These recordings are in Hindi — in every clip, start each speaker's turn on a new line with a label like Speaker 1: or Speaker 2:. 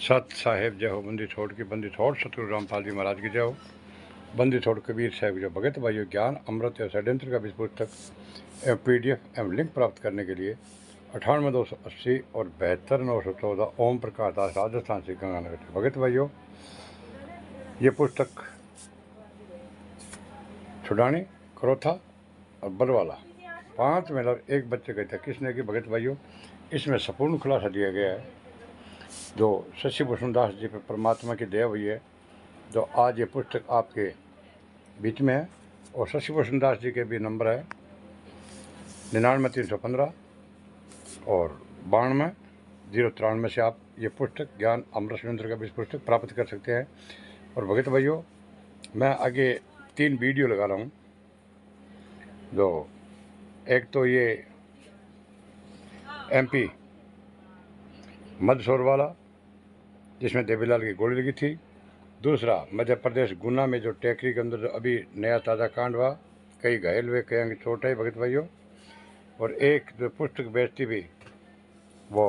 Speaker 1: सत साहेब जय हो, बंदी छोड़ की बंदी छोड़ सतगुरु रामपाल जी महाराज की जय हो। बंदी छोड़ कबीर साहब जो भगत भाइयों, ज्ञान अमृत या षड्यंत्र का विषय पुस्तक एवं PDF एवं लिंक प्राप्त करने के लिए 98-280 और 72-914 ओम प्रकाश दास, राजस्थान से गंगानगर से। भगत भाइयों, ये पुस्तक छुड़ानी, करोथा और बलवाला 5 महिला और 1 बच्चे गए थे। किसने की? भगत भाइयों, इसमें संपूर्ण खुलासा दिया गया है जो शशि भूषण दास जी पर परमात्मा की दया हुई है, जो आज ये पुस्तक आपके बीच में है। और शशि भूषण दास जी के भी नंबर है 99-315 और 92-093 से आप ये पुस्तक ज्ञान अमृत षड्यंत्र का भी पुस्तक प्राप्त कर सकते हैं। और भगत भाइयों, मैं आगे 3 वीडियो लगा रहा हूँ। जो एक तो ये MP मदसौर वाला जिसमें देवीलाल की गोली लगी थी। दूसरा मध्य प्रदेश गुना में जो टेकरी के अंदर जो अभी नया ताज़ा कांड हुआ, कई घायल हुए, कई अंग चोट है भगत भाइयों। और एक जो पुस्तक बेचती भी वो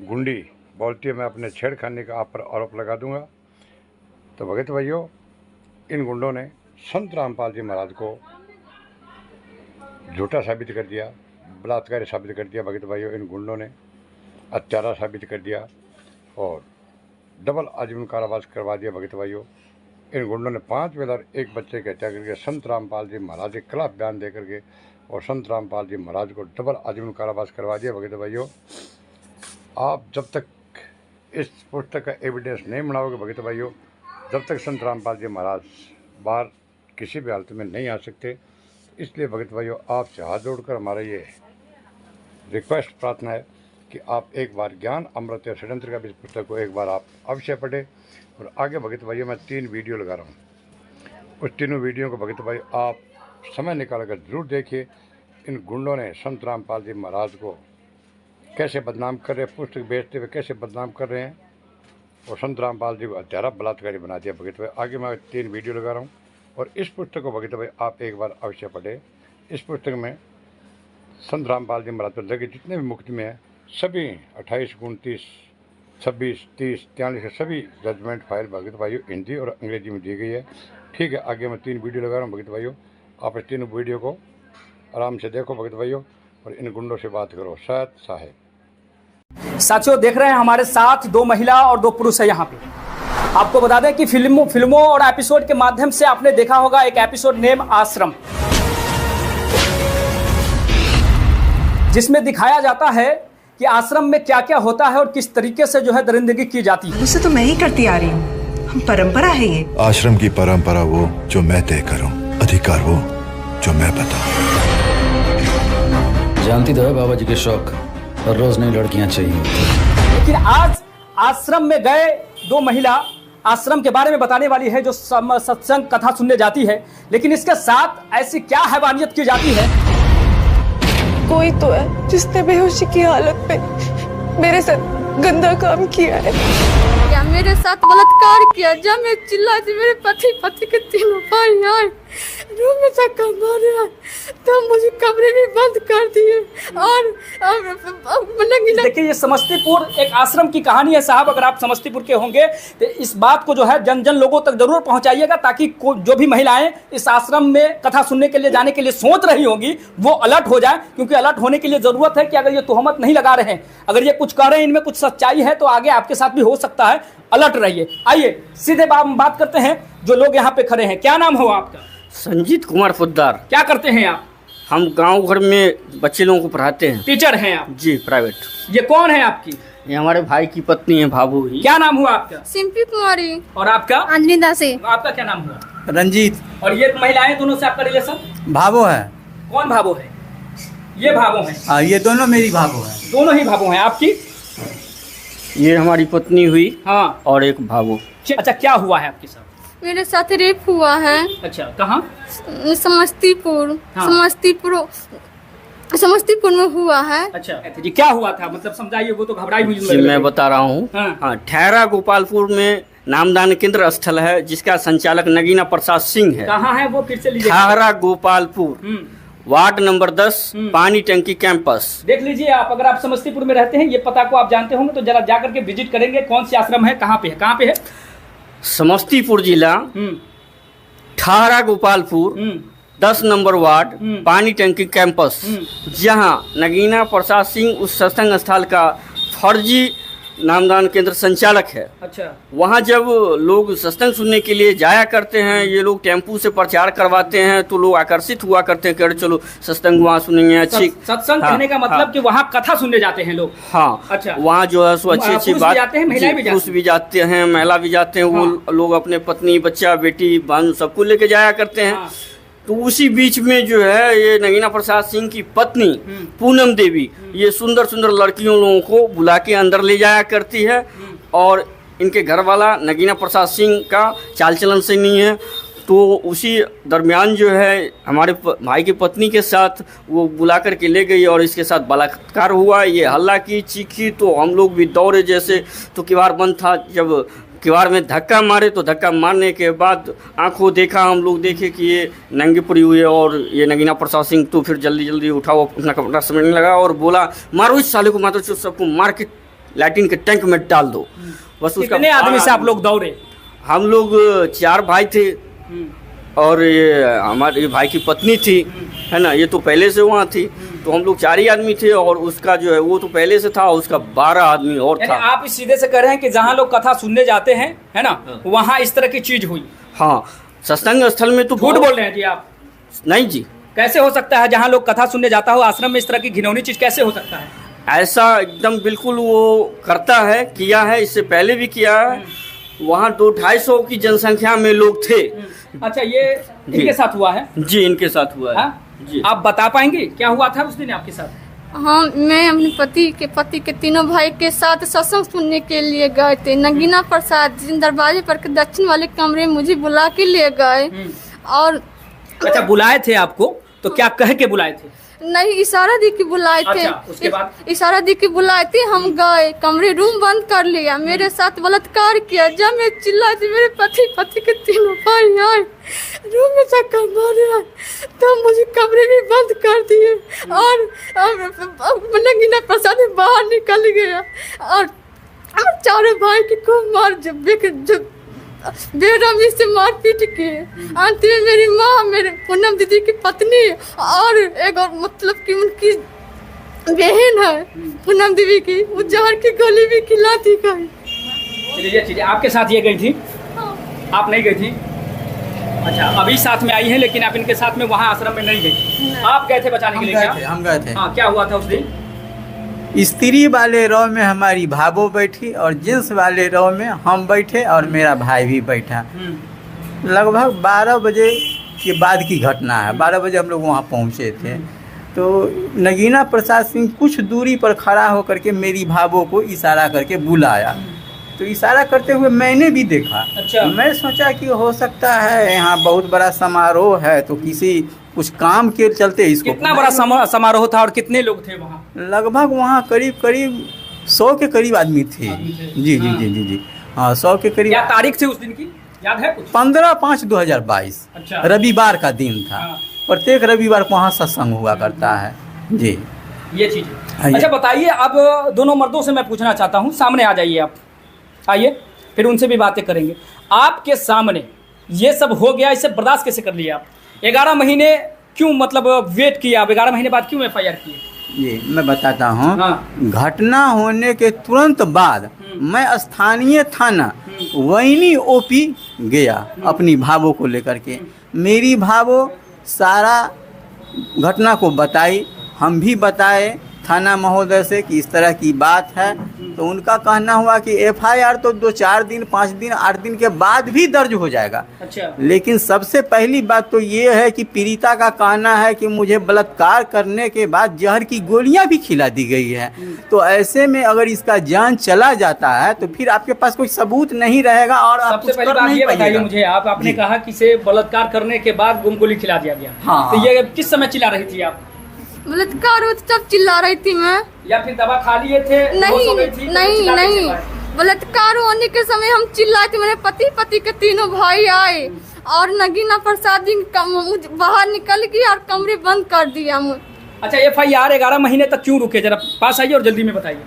Speaker 1: गुंडी बोलती है मैं अपने छेड़खानी का आप पर आरोप लगा दूंगा। तो भगत भाइयों, इन गुंडों ने संत रामपाल जी महाराज को झूठा साबित कर दिया, बलात्कारी साबित कर दिया। भगत भाइयों, इन गुंडों ने हत्यारा साबित कर दिया और डबल आजीवन कारावास करवा दिया। भगत भाइयों, इन गुंडों ने 5 महिला और 1 बच्चे की हत्या करके संत रामपाल जी महाराज के खिलाफ बयान दे करके और संत रामपाल जी महाराज को डबल आजीवन कारावास करवा दिया। भगत भाइयों, आप जब तक इस पुस्तक का एविडेंस नहीं बनाओगे भगत भाइयों, जब तक संत रामपाल जी महाराज बाहर किसी भी हालत में नहीं आ सकते। इसलिए भगत भाइयों, आपसे हाथ जोड़कर हमारा ये रिक्वेस्ट प्रार्थना है कि आप एक बार ज्ञान अमृत या षड्यंत्र का भी पुस्तक को एक बार आप अवश्य पढ़ें। और आगे भगत भाइयों, मैं 3 वीडियो लगा रहा हूँ। उस तीनों वीडियो को भगत भाई आप समय निकाल कर जरूर देखिए। इन गुंडों ने संत रामपाल जी महाराज को कैसे बदनाम कर रहे हैं, पुस्तक बेचते हुए कैसे बदनाम कर रहे हैं और संत रामपाल जी को हत्यारा बलात्कारी बना दिया। भगत भाई आगे मैं 3 वीडियो लगा रहा हूँ और इस पुस्तक को भगत भाई आप एक बार अवश्य पढ़ें। इस पुस्तक में संत रामपाल जी महाराज पर लगे जितने भी मुकदमे हैं सभी 28, 29, 26, 30, 43 के सभी जजमेंट फाइल भगत भाइयों हिंदी और अंग्रेजी में दी गई है। ठीक है, आगे मैं 3 वीडियो लगा रहा हूँ भगत भाइयों, आप इस 3 वीडियो को आराम से देखो भगत भाइयों और इन गुंडों से बात करो। सत साहेब
Speaker 2: साथियों, देख रहे हैं हमारे साथ 2 महिला और 2 पुरुष है यहाँ पे। आपको बता दें कि फिल्मों और एपिसोड के माध्यम से आपने देखा होगा एक एपिसोड नेम आश्रम, जिसमें दिखाया जाता है कि आश्रम में क्या क्या होता है और किस तरीके से जो है दरिंदगी की जाती है।
Speaker 3: उसे तो मैं ही करती आ रही हूँ, हम परंपरा है ये।
Speaker 4: आश्रम की परंपरा वो जो मैं तय करूं, अधिकार वो जो मैं बताऊं।
Speaker 5: जानती तो है बाबा जी के शौक, हर रोज नई लड़कियां चाहिए।
Speaker 2: लेकिन आज आश्रम में गए 2 महिला आश्रम के बारे में बताने वाली है, जो सत्संग कथा सुनने जाती है। लेकिन इसके साथ ऐसी क्या हैवानियत की जाती है।
Speaker 6: कोई तो है जिसने बेहोशी की हालत में मेरे साथ गंदा काम किया है,
Speaker 7: या मेरे साथ बलात्कार किया। जब मैं चिल्लाती मेरे पति के 3 भाई आए रूम में तक मारे आए, तो मुझे कमरे में बंद कर दिए और
Speaker 2: देखिए, ये समस्तीपुर एक आश्रम की कहानी है साहब। अगर आप समस्तीपुर के होंगे तो इस बात को जो है जन लोगों तक जरूर पहुंचाइएगा, ताकि जो भी महिलाएं इस आश्रम में कथा सुनने के लिए जाने के लिए सोच रही होंगी वो अलर्ट हो जाए। क्योंकि अलर्ट होने के लिए जरूरत है कि अगर ये तुहमत नहीं लगा रहे हैं, अगर ये कुछ कह रहे हैं, इनमें कुछ सच्चाई है, तो आगे आपके साथ भी हो सकता है। अलर्ट रहिए। आइए सीधे बात करते हैं जो लोग यहाँ पे खड़े हैं। क्या नाम हो आपका?
Speaker 8: संजीत कुमार पोद्दार।
Speaker 2: क्या करते हैं आप?
Speaker 8: हम गांव घर में बच्चे लोगों को पढ़ाते हैं।
Speaker 2: टीचर हैं आप?
Speaker 8: जी, प्राइवेट।
Speaker 2: ये कौन है आपकी?
Speaker 8: ये हमारे भाई की पत्नी है, भाभू ही।
Speaker 2: क्या नाम हुआ आपका?
Speaker 7: सिंपी कुमारी।
Speaker 2: और आपका?
Speaker 7: अंजनी दासी।
Speaker 2: आपका क्या नाम हुआ?
Speaker 9: रंजीत।
Speaker 2: और ये महिलाएं दोनों से आपका रिलेशन?
Speaker 9: भावो है।
Speaker 2: कौन भावो है? ये भावो है?
Speaker 9: हाँ, ये दोनों मेरी भावो है।
Speaker 2: दोनों ही भावो हैं। आपकी?
Speaker 8: ये हमारी पत्नी हुई।
Speaker 2: हाँ।
Speaker 8: और एक भावो।
Speaker 2: अच्छा, क्या हुआ है आपके साथ?
Speaker 7: मेरे साथ रेप हुआ है।
Speaker 2: अच्छा, कहाँ?
Speaker 7: समस्तीपुर।
Speaker 2: हाँ।
Speaker 7: समस्तीपुर में हुआ है।
Speaker 2: अच्छा जी, क्या हुआ था मतलब समझाइए, वो तो घबराई हुई।
Speaker 8: जी, मैं बता रहा हूँ। हाँ, ठहरा गोपालपुर में नामदान केंद्र स्थल है जिसका संचालक नगीना प्रसाद सिंह है।
Speaker 2: कहाँ है वो? फिर से लीजिए।
Speaker 8: ठहरा गोपालपुर वार्ड नंबर 10 पानी टंकी कैंपस।
Speaker 2: देख लीजिए आप, अगर आप समस्तीपुर में रहते हैं, ये पता को आप जानते होंगे तो जरा जाकर के विजिट करेंगे। कौन सी आश्रम है, कहाँ पे है, कहाँ पे है?
Speaker 8: समस्तीपुर जिला, ठाहरा गोपालपुर, 10 नंबर वार्ड, पानी टंकी कैंपस, जहां नगीना प्रसाद सिंह उस सत्संग स्थल का फर्जी नामदान केंद्र संचालक है।
Speaker 2: अच्छा।
Speaker 8: वहाँ जब लोग सत्संग सुनने के लिए जाया करते हैं, ये लोग टेम्पू से प्रचार करवाते हैं, तो लोग आकर्षित हुआ करते हैं कि अरे चलो सत्संग वहाँ सुनेंगे। अच्छी
Speaker 2: सत्संग कहने का मतलब कि वहाँ कथा सुनने जाते हैं लोग।
Speaker 8: हाँ।
Speaker 2: अच्छा।
Speaker 8: वहाँ जो है सो अच्छी अच्छी बात,
Speaker 2: पुरुष
Speaker 8: भी जाते हैं, महिला भी जाते हैं। वो लोग अपने पत्नी, बच्चा, बेटी, बहन सबको लेके जाया करते हैं। तो उसी बीच में जो है ये नगीना प्रसाद सिंह की पत्नी पूनम देवी ये सुंदर सुंदर लड़कियों लोगों को बुला के अंदर ले जाया करती है, और इनके घर वाला नगीना प्रसाद सिंह का चाल चलन से नहीं है। तो उसी दरमियान जो है हमारे भाई की पत्नी के साथ वो बुला कर के ले गई और इसके साथ बलात्कार हुआ। ये हल्ला की, चीखी, तो हम लोग भी दौड़े। जैसे तो किवाड़ बंद था, जब किवाड़ में धक्का मारे तो धक्का मारने के बाद आंखों देखा, हम लोग देखे कि ये नंगी पड़ी हुई है। और ये नगीना प्रसाद सिंह तो फिर जल्दी जल्दी उठा, वो अपना कपड़ा समेटने लगा और बोला मारो इस साले को, मारो सबको मार के लैट्रिन के टैंक में डाल दो। बस उसका कितने
Speaker 2: आदमी से आप लोग दौड़े?
Speaker 8: हम लोग 4 भाई थे और ये हमारे भाई की पत्नी थी, है ना, ये तो पहले से वहाँ थी। तो हम लोग 4 ही आदमी थे और उसका जो है वो तो पहले से था, उसका 12 आदमी और था।
Speaker 2: आप इस सीधे से कह रहे हैं कि जहाँ लोग कथा सुनने जाते हैं, है ना, वहाँ इस तरह की चीज हुई?
Speaker 8: हाँ, सत्संग स्थल में तो
Speaker 2: झूठ बोल रहे हैं जी आप?
Speaker 8: नहीं जी।
Speaker 2: कैसे हो सकता है जहाँ लोग कथा सुनने जाता हो, आश्रम में इस तरह की घिनौनी चीज कैसे हो सकता है?
Speaker 8: ऐसा एकदम बिल्कुल वो करता है, किया है, इससे पहले भी किया है। वहाँ 200-250 की जनसंख्या में लोग थे।
Speaker 2: अच्छा, ये इनके साथ हुआ है?
Speaker 8: जी, इनके साथ हुआ है। जी।
Speaker 2: आप बता पाएंगे क्या हुआ था उस दिन आपके साथ?
Speaker 7: हाँ, मैं अपने पति के तीनों भाई के साथ सत्संग सुनने के लिए गए थे। नगीना प्रसाद दरवाजे पर के दक्षिण वाले कमरे में मुझे बुला के ले गए। और
Speaker 2: अच्छा, बुलाए थे आपको? तो क्या कह के बुलाए थे?
Speaker 7: नहीं, इशारा दी के बुलाए थे।
Speaker 2: अच्छा, उसके बाद?
Speaker 7: इशारा दी के बुलाए थे, हम गए, कमरे रूम बंद कर लिया, मेरे साथ बलात्कार किया। जब मैं चिल्लाई थी, मेरे पति के तीनों भाई आए, रूम में धक्का मारे, तो मुझे कमरे में बंद कर दिए और नगीना प्रसाद बाहर निकल गया और 4 भाई की खूब मार जब बेरहमी से मारपीट किए। अंत में मेरी माँ, मेरे पूनम दीदी की पत्नी और एक और मतलब कि उनकी बहन है पूनम देवी की, वो जहर की गोली भी खिलाती गई।
Speaker 2: चलिए, आपके साथ ये गई थी? आप नहीं गई थी? अच्छा, अभी साथ में आई हैं, लेकिन आप इनके साथ में वहाँ आश्रम में नहीं गई। आप गए थे बचाने के लिए?
Speaker 9: हम गए थे।
Speaker 2: हाँ, क्या हुआ था उस दिन?
Speaker 9: स्त्री वाले रो में हमारी भाभो बैठी और जेंट्स वाले रो में हम बैठे और मेरा भाई भी बैठा। लगभग 12 बजे के बाद की घटना है। 12 बजे हम लोग वहाँ पहुँचे थे। तो नगीना प्रसाद सिंह कुछ दूरी पर खड़ा होकर के मेरी भाभो को इशारा करके बुलाया। तो इशारा करते हुए मैंने भी देखा।
Speaker 2: अच्छा।
Speaker 9: मैं सोचा कि हो सकता है यहाँ बहुत बड़ा समारोह है, तो किसी कुछ काम के चलते इसको।
Speaker 2: कितना बड़ा समारोह था और कितने लोग थे वहाँ?
Speaker 9: लगभग वहाँ करीब 100 के करीब आदमी थे। जी जी जी जी जी हाँ, 100 के करीब।
Speaker 2: क्या तारीख थी उस दिन की, याद है कुछ?
Speaker 9: 15/5/2022।
Speaker 2: अच्छा।
Speaker 9: रविवार का दिन था।
Speaker 2: हाँ।
Speaker 9: प्रत्येक रविवार को वहाँ सत्संग हुआ करता है। जी,
Speaker 2: ये चीज। अच्छा, बताइए, अब दोनों मर्दों से मैं पूछना चाहता हूँ, सामने आ जाइए आप, आइए, फिर उनसे भी बातें करेंगे। आपके सामने ये सब हो गया, इसे बर्दाश्त कैसे कर लिया आप? 11 महीने क्यों मतलब वेट किया आप? 11 महीने बाद क्यों FIR किए?
Speaker 9: ये मैं बताता हूँ।
Speaker 2: हाँ।
Speaker 9: घटना होने के तुरंत बाद मैं स्थानीय थाना वैनी OP गया अपनी भावों को लेकर के। मेरी भावो सारा घटना को बताई, हम भी बताए थाना महोदय से कि इस तरह की बात है। तो उनका कहना हुआ कि FIR तो 2-4 दिन, 5 दिन, 8 दिन के बाद भी दर्ज हो जाएगा।
Speaker 2: अच्छा।
Speaker 9: लेकिन सबसे पहली बात तो ये है कि पीड़िता का कहना है कि मुझे बलात्कार करने के बाद जहर की गोलियां भी खिला दी गई है। तो ऐसे में अगर इसका जान चला जाता है तो फिर आपके पास कोई सबूत नहीं रहेगा और आप
Speaker 2: सबसे पहली बात ये बताइए मुझे, आपने कहा कि इसे बलात्कार करने के बाद गोली खिला दिया गया।
Speaker 9: हाँ।
Speaker 2: तो ये किस समय चिल्ला रही थी आप?
Speaker 7: बलात्कार हो तब चिल्ला रही थी मैं।
Speaker 2: या फिर दवा खा लिए थे?
Speaker 7: नहीं, बलात्कार होने के समय हम चिल्लाए थे। मेरे पति के तीनों भाई आए और नगीना प्रसाद जी बाहर निकल गई और कमरे बंद कर दिया मुझे।
Speaker 2: अच्छा, FIR 11 महीने तक क्यों रुके? जरा पास आइए और जल्दी में बताइए।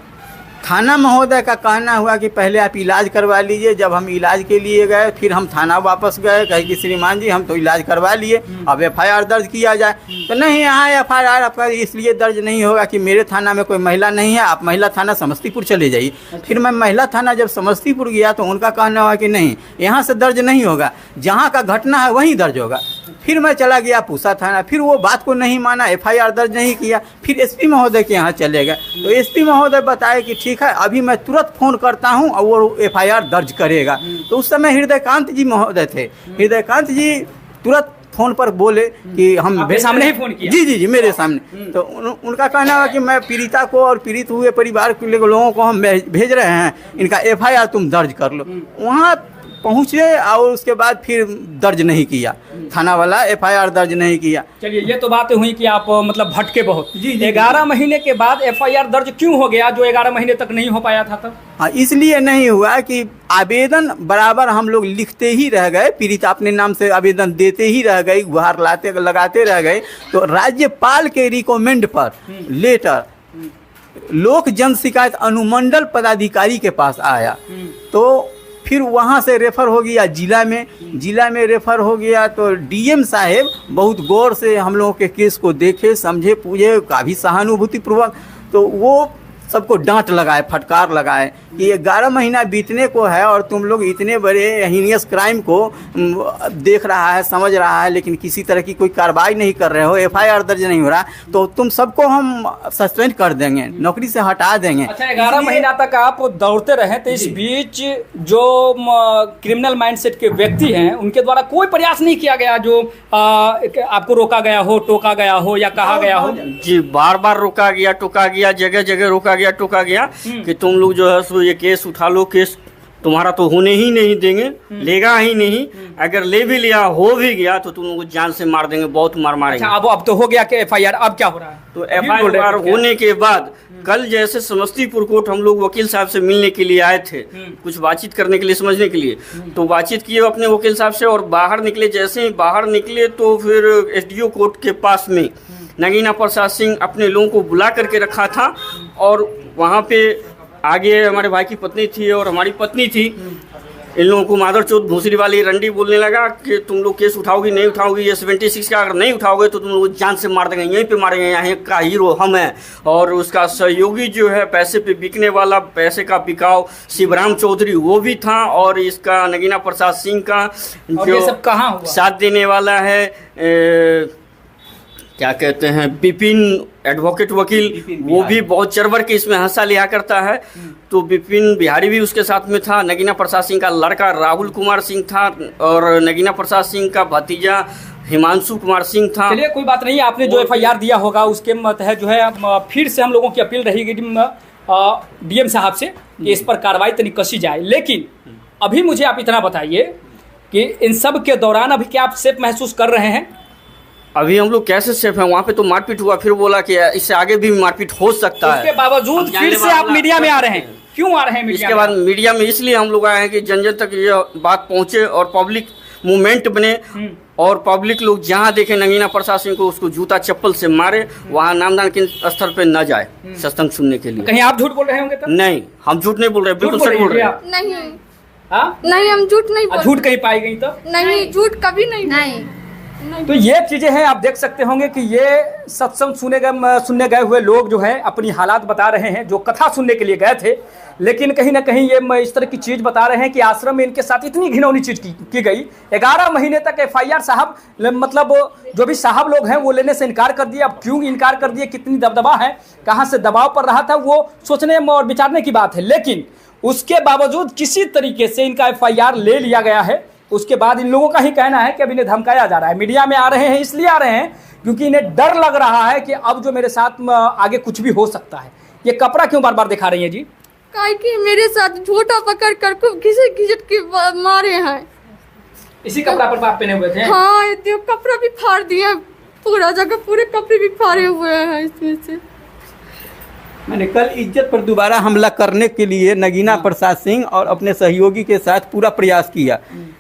Speaker 9: थाना महोदय का कहना हुआ कि पहले आप इलाज करवा लीजिए। जब हम इलाज के लिए गए फिर हम थाना वापस गए, कहे कि श्रीमान जी हम तो इलाज करवा लिए, अब FIR दर्ज किया जाए। तो नहीं, यहाँ FIR आपका इसलिए दर्ज नहीं होगा कि मेरे थाना में कोई महिला नहीं है, आप महिला थाना समस्तीपुर चले जाइए। फिर मैं महिला थाना जब समस्तीपुर गया तो उनका कहना हुआ कि नहीं, यहाँ से दर्ज नहीं होगा, जहाँ का घटना है वहीं दर्ज होगा। फिर मैं चला गया पूसा थाना, फिर वो बात को नहीं माना, FIR दर्ज नहीं किया। फिर SP महोदय के यहाँ चले गए तो SP महोदय बताए कि ठीक है, अभी मैं तुरंत फ़ोन करता हूँ और वो FIR दर्ज करेगा। तो उस समय हृदयकांत जी महोदय थे। हृदयकांत जी तुरंत फ़ोन पर बोले कि हम
Speaker 2: सामने ही फ़ोन किया?
Speaker 9: जी मेरे सामने। तो उनका कहना हुआ कि मैं पीड़िता को और पीड़ित हुए परिवार के लोगों को हम भेज रहे हैं, इनका FIR तुम दर्ज कर लो। वहाँ पहुँचे और उसके बाद फिर दर्ज नहीं किया, थाना वाला FIR दर्ज नहीं किया।
Speaker 2: चलिए, ये तो बातें हुई कि आप मतलब भटके बहुत। जी 11 महीने के बाद FIR दर्ज क्यों हो गया जो 11 महीने तक नहीं हो पाया था तब?
Speaker 9: हाँ, इसलिए नहीं हुआ कि आवेदन बराबर हम लोग लिखते ही रह गए, पीड़िता अपने नाम से आवेदन देते ही रह गई, गुहार लगाते रह गए। तो राज्यपाल के रिकमेंड पर लेटर लोक जन शिकायत अनुमंडल पदाधिकारी के पास आया, तो फिर वहाँ से रेफ़र हो गया जिला में रेफ़र हो गया। तो DM साहेब बहुत गौर से हम लोगों के केस को देखे, समझे, पूछे, काफ़ी सहानुभूतिपूर्वक। तो वो सबको डांट लगाए, फटकार लगाए कि ये 11 महीना बीतने को है और तुम लोग इतने बड़े हीनियस क्राइम को देख रहा है, समझ रहा है, लेकिन किसी तरह की कोई कार्रवाई नहीं कर रहे हो, FIR दर्ज नहीं हो रहा, तो तुम सबको हम सस्पेंड कर देंगे, नौकरी से हटा देंगे।
Speaker 2: अच्छा, 11 महीना तक आप दौड़ते रहे, तो इस बीच जो क्रिमिनल माइंडसेट के व्यक्ति हैं उनके द्वारा कोई प्रयास नहीं किया गया जो आपको रोका गया हो, टोका गया हो या कहा गया हो?
Speaker 8: जी, बार बार रोका गया, टोका गया, जगह जगह रोका गया, टोका गया कि तुम लोग जो है सो ये केस उठा लो, केस तुम्हारा तो होने ही नहीं देंगे, लेगा ही नहीं, अगर ले भी लिया, हो भी गया तो तुम लोग को जान से मार देंगे, बहुत मार मारेंगे।
Speaker 2: अच्छा, अब तो हो गया कि FIR, अब क्या हो रहा है?
Speaker 8: तो FIR होने के बाद कल जैसे समस्तीपुर कोर्ट हम लोग वकील साहब से मिलने के लिए आए थे, कुछ बातचीत करने के लिए, समझने के लिए, तो बातचीत किए अपने वकील साहब से और बाहर निकले। जैसे ही बाहर निकले तो फिर SDO कोर्ट के पास में नगीना प्रसाद सिंह अपने लोगों को बुला करके रखा था और वहाँ पे आगे हमारे भाई की पत्नी थी और हमारी पत्नी थी। इन लोगों को मादर चौथ भूसरी वाली रंडी बोलने लगा कि तुम लोग केस उठाओगी, नहीं उठाओगी, ये 76 का अगर नहीं उठाओगे तो तुम लोग जान से मार देंगे, यहीं पे मारेंगे, यहाँ का हीरो हम हैं। और उसका सहयोगी जो है पैसे पे बिकने वाला, पैसे का बिकाव शिवराम चौधरी, वो भी था। और इसका नगीना प्रसाद सिंह का जो
Speaker 2: सब कहाँ हुआ?
Speaker 8: साथ देने वाला है क्या कहते हैं, विपिन एडवोकेट वकील, वो भी बहुत चरबर के इसमें हिस्सा लिया करता है। तो विपिन बिहारी भी उसके साथ में था। नगीना प्रसाद सिंह का लड़का राहुल कुमार सिंह था और नगीना प्रसाद सिंह का भतीजा हिमांशु कुमार सिंह था।
Speaker 2: चलिए, कोई बात नहीं, आपने जो FIR दिया होगा उसके तहत जो है फिर से हम लोगों की अपील रहेगी DM साहब से कि इस पर कार्रवाई तनिक कसी जाए। लेकिन अभी मुझे आप इतना बताइए कि इन सब के दौरान अभी क्या आप सेफ महसूस कर रहे हैं?
Speaker 8: अभी हम लोग कैसे सेफ हैं? वहाँ पे तो मारपीट हुआ, फिर बोला कि इससे आगे भी मारपीट हो सकता है।
Speaker 2: उसके बावजूद फिर से आप मीडिया में आ रहे हैं, क्यों आ रहे हैं मीडिया?
Speaker 8: इसके बाद मीडिया में इसलिए हम लोग आए हैं कि जन जन तक ये बात पहुँचे और पब्लिक मूवमेंट बने और पब्लिक लोग जहाँ देखे नगीना प्रसाद सिंह को उसको जूता चप्पल से मारे, वहाँ नामदान के स्तर पे न जाए सत्संग सुनने के लिए।
Speaker 2: कहीं आप झूठ बोल रहे होंगे तब?
Speaker 8: नहीं, हम झूठ नहीं बोल रहे, बिल्कुल सच बोल रहे हैं।
Speaker 7: नहीं, हम झूठ नहीं बोल रहे।
Speaker 2: झूठ कहीं पाई गई तब?
Speaker 7: नहीं, झूठ कभी नहीं।
Speaker 2: तो ये चीजें हैं, आप देख सकते होंगे कि ये सत्संग सुनने गए हुए लोग जो है अपनी हालात बता रहे हैं, जो कथा सुनने के लिए गए थे। लेकिन कहीं ना कहीं ये इस तरह की चीज़ बता रहे हैं कि आश्रम में इनके साथ इतनी घिनौनी चीज़ की गई। 11 महीने तक FIR साहब मतलब जो भी साहब लोग हैं वो लेने से इनकार कर दिया। अब क्यों इनकार कर दिए, कितनी दबदबा है, कहाँ से दबाव पड़ रहा था, वो सोचने और विचारने की बात है। लेकिन उसके बावजूद किसी तरीके से इनका FIR ले लिया गया है। उसके बाद इन लोगों का ही कहना है कि अब इन्हें धमकाया जा रहा है। मीडिया में आ रहे हैं, इसलिए आ रहे हैं क्योंकि इन्हें डर लग रहा है कि अब जो मेरे साथ आगे कुछ भी हो सकता है। ये कपड़ा क्यों बार बार दिखा रही है जी?
Speaker 7: काहे कि मेरे साथ झूठा पकड़ कर खूब घिसट के मारे हैं।
Speaker 2: इसी कपड़ा पर आप पहने हुए थे?
Speaker 7: हाँ, ये कपड़ा भी फाड़ दिया, पूरा जगह पूरे कपड़े भी फाड़े हुए हैं इसमें से।
Speaker 9: मैंने कल इज्जत पर दोबारा हमला करने के लिए नगीना प्रसाद सिंह और अपने सहयोगी के साथ पूरा प्रयास किया,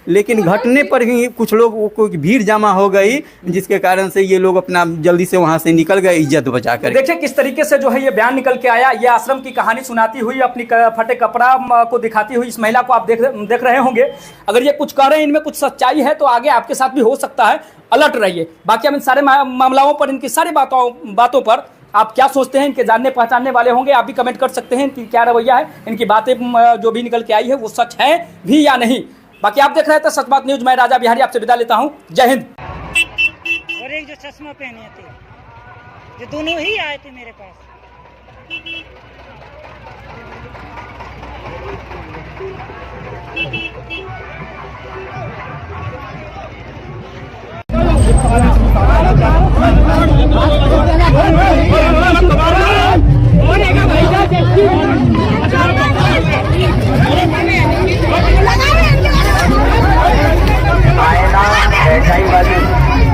Speaker 9: लेकिन घटने पर ही कुछ लोगों को भीड़ जमा हो गई, जिसके कारण से ये लोग अपना जल्दी से वहाँ से निकल गए इज्जत बचा कर।
Speaker 2: देखिए किस तरीके से जो है ये बयान निकल के आया। ये आश्रम की कहानी सुनाती हुई, अपनी फटे कपड़ा को दिखाती हुई इस महिला को आप देख रहे होंगे। अगर ये कुछ कह रहे हैं, इनमें कुछ सच्चाई है तो आगे आपके साथ भी हो सकता है, अलर्ट रहिए। बाकी हम इन सारे मामलों पर, इनकी सारी बातों पर आप क्या सोचते हैं, इनके जानने पहचानने वाले होंगे, आप भी कमेंट कर सकते हैं इनकी क्या रवैया है, इनकी बातें जो भी निकल के आई है वो सच है भी या नहीं। बाकी आप देख रहे थे सच बात न्यूज, मैं राजा बिहारी आपसे विदा लेता हूं। जय हिंद।
Speaker 10: और एक जो चश्मा पहने थे, जो दोनों ही आए थे मेरे पास।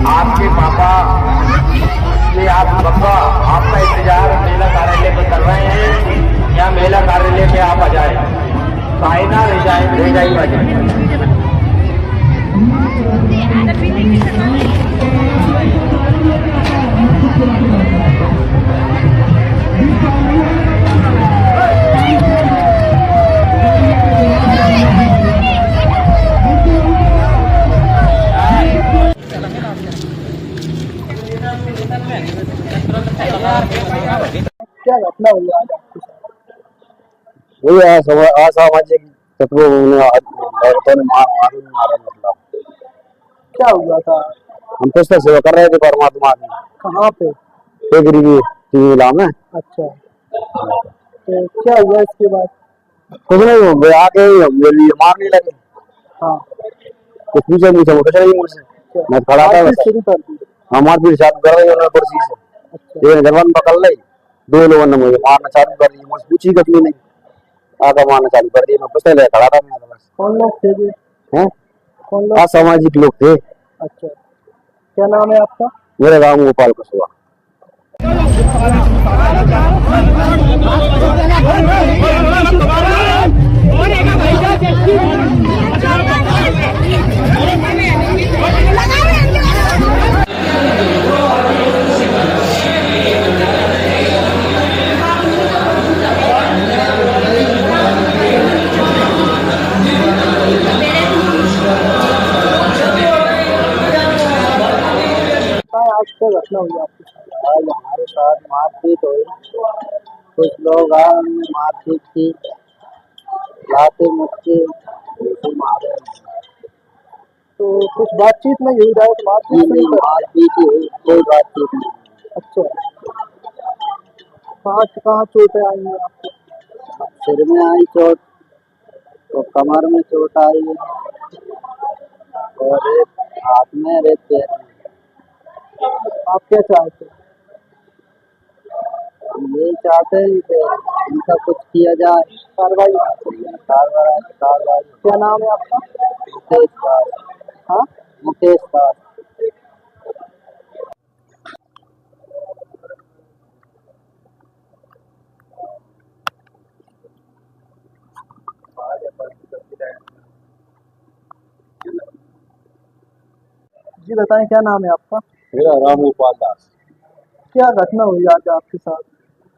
Speaker 11: आपके पापा से आप बप्पा आपका इंतजार मेला कार्यालय पर कर रहे हैं, या मेला कार्यालय पे आप आ जाए, साइना ले जाइए।
Speaker 12: क्या घटना हुई आज आपके साथ?
Speaker 11: वही असामाजिक तत्वों ने मारा, मतलब
Speaker 12: क्या हुआ था?
Speaker 11: हम पुस्तक सेवा कर रहे थे परमात्मा की।
Speaker 12: कहाँ पे?
Speaker 11: जिला में।
Speaker 12: अच्छा, तो क्या हुआ इसके बाद?
Speaker 11: कुछ नहीं, आके मारने लगे।
Speaker 12: हाँ,
Speaker 11: कुछ पूछे मुझसे मुझसे, मैं खड़ा था
Speaker 12: शुरू कर दी।
Speaker 11: हमारे भी चालू कर रही है कुर्सी से।
Speaker 12: अच्छा,
Speaker 11: गरबान पकड़ ली, दो लोगों ने मुझे मारना चालू कर दिया, मुझसे पूछी कुछ भी नहीं, आगा मारना चालू कर दिया। मैं पुस्तक ले खड़ा था मैं बस।
Speaker 12: कौन लोग थे ये?
Speaker 11: हैं?
Speaker 12: कौन लोग?
Speaker 11: असामाजिक लोग थे।
Speaker 12: अच्छा, क्या नाम है आपका?
Speaker 11: मेरा नाम गोपाल कुशवाहा।
Speaker 12: आज क्या घटना हुई आपके साथ?
Speaker 11: आज हमारे साथ मारपीट हुई, कुछ लोग आए, उनमें मारपीट की, लाते मुक्के मारे।
Speaker 12: तो कुछ बातचीत में यही रहा,
Speaker 11: मारपीट हुई, कोई बातचीत नहीं।
Speaker 12: अच्छा, कहाँ चोटें आई हैं आपको?
Speaker 11: सिर में आई चोट, तो कमर में चोट आई, और एक हाथ में, एक पैर में।
Speaker 12: आप क्या चाहते हैं?
Speaker 11: हम यही चाहते हैं कि इनका कुछ किया जाए,
Speaker 12: कार्रवाई। क्या नाम है आपका?
Speaker 11: मुकेश दास।
Speaker 12: हाँ,
Speaker 11: मुकेश दास।
Speaker 12: जी बताएं, क्या नाम है आपका?
Speaker 11: मेरा राम गोपाल दास।
Speaker 12: क्या घटना हुई आज आपके साथ?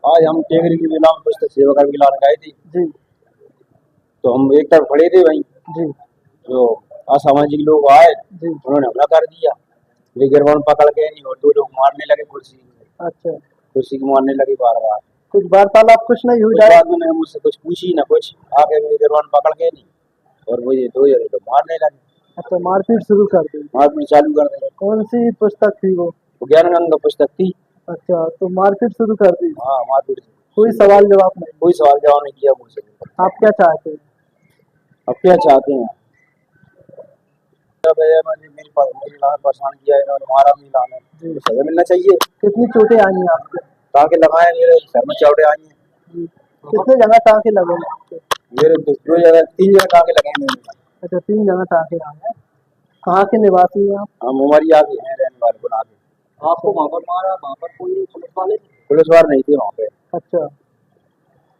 Speaker 11: आज हम टेंगरी की मेला में पुस्तक सेवा का मेला लगाई थी
Speaker 12: जी।
Speaker 11: तो हम एक तरफ खड़े थे वहीं
Speaker 12: जी।
Speaker 11: जो असामाजिक लोग आए
Speaker 12: जी।
Speaker 11: उन्होंने हमला कर दिया, गिरबान पकड़ के नहीं, और दो लोग मारने लगे कुर्सी में।
Speaker 12: अच्छा,
Speaker 11: कुर्सी को मारने लगे बार बार।
Speaker 12: कुछ वार्तालाप कुछ नहीं हुई?
Speaker 11: में मुझसे कुछ पूछी ना कुछ, आगे मेरे गिरबान पकड़ के नहीं, और वो ये दो जने तो मारने लगे।
Speaker 12: अच्छा, मारपीट शुरू कर दी?
Speaker 11: मारपीट चालू कर दी।
Speaker 12: कौन सी पुस्तक थी वो?
Speaker 11: ज्ञान गंगा पुस्तक थी।
Speaker 12: अच्छा, तो मारपीट शुरू कर दी?
Speaker 11: हाँ, मारपीट।
Speaker 12: कोई सवाल जवाब नहीं?
Speaker 11: कोई सवाल जवाब नहीं किया मुझसे।
Speaker 12: आप क्या चाहते हैं?
Speaker 11: अब क्या चाहते हैं? मेरे पास परेशान किया इन्होंने, मारा मिला में, सजा मिलना चाहिए।
Speaker 12: कितनी चोटें आई हैं आपको?
Speaker 11: टाँके लगाए, मेरे सर में चौड़े आई हैं।
Speaker 12: कितने जगह टाँके लगे हैं?
Speaker 11: मेरे दो जगह, 3 जगह टाँके लगे हैं मेरे।
Speaker 12: अच्छा, 3 जगह टाँके आए हैं। कहाँ के निवासी हैं आप?
Speaker 11: हम उमरी आगे हैं, रहने वाले गुनाह।
Speaker 12: आपको वहाँ पर मारा? वहाँ पर कोई पुलिस वाले?
Speaker 11: पुलिस वाले नहीं थे वहाँ पे।
Speaker 12: अच्छा,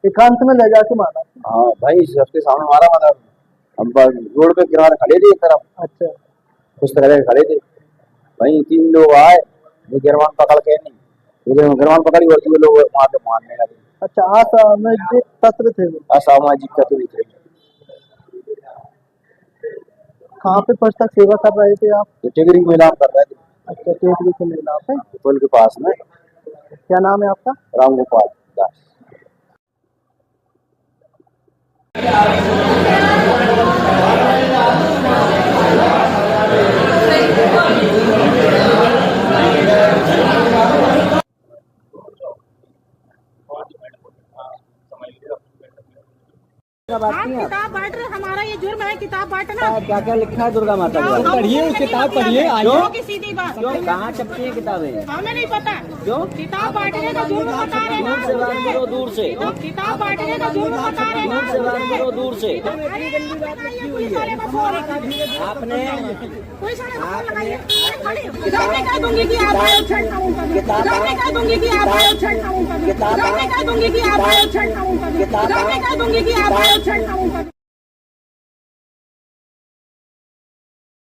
Speaker 12: एकांत में ले जाके मारा?
Speaker 11: हाँ भाई, सबके सामने मारा, मतलब हम रोड पे किनारे खड़े थे एक तरफ,
Speaker 12: अच्छा,
Speaker 11: उस तरह खड़े थे भाई। 3 लोग आए, ये गिरवान पकड़ के नहीं, ये गिरवान पकड़ी और 2 लोग वहां पे मारने लगे।
Speaker 12: अच्छा, असामाजिक तत्व थे वो?
Speaker 11: असामाजिक तत्व थे।
Speaker 12: कहाँ पे पुस्तक सेवा कर रहे थे आप?
Speaker 11: टिकरी को इनाम कर रहे थे।
Speaker 12: अच्छा, टेकरी के मेला पे,
Speaker 11: पुल के पास में।
Speaker 12: क्या नाम है आपका?
Speaker 11: राम गोपाल दास।
Speaker 10: किताब बांट रहे, हमारा ये जुर्म है किताब बांटना।
Speaker 9: क्या क्या लिखा है दुर्गा माता के?
Speaker 10: पढ़िए, किताब पढ़िए, आइए। सीधी बात,
Speaker 9: कहाँ छपती है किताबें?
Speaker 10: हमें नहीं पता
Speaker 9: क्यों?
Speaker 10: किताब बांटने का जुर्म बता रहे ना।
Speaker 9: दूर से बात करो, दूर से।
Speaker 10: किताब बांटने का जुर्म बता रहे ना।
Speaker 9: दूर से बात करो, दूर से।
Speaker 10: आपने कोई सामने कह दूंगी कि आप सामने कह दूंगी कि आप सामने कह दूंगी कि आप